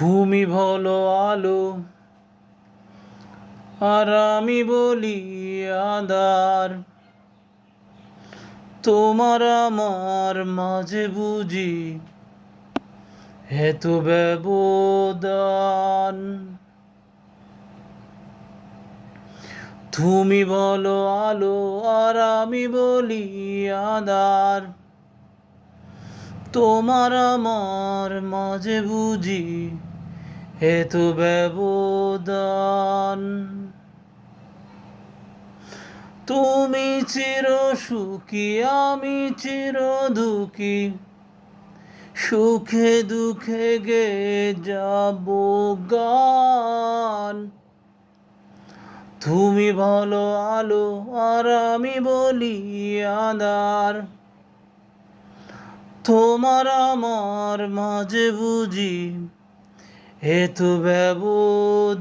তুমি বলো আলো, আর আমি বলি আঁধার। তোমার আমার মাঝে বুঝি এত ব্যবধান। তুমি বলো আলো, আর আমি বলি আঁধার। তোমার আমার মাঝে বুঝি এত ব্যবধান। তুমি চির সুখী, আমি চির দুঃখী, সুখে দুঃখে গে যাব গান। তুমি বলো আলো, আর আমি বলি আঁধার। তোমার আমার মাঝে বুঝি এত ব্যবধান।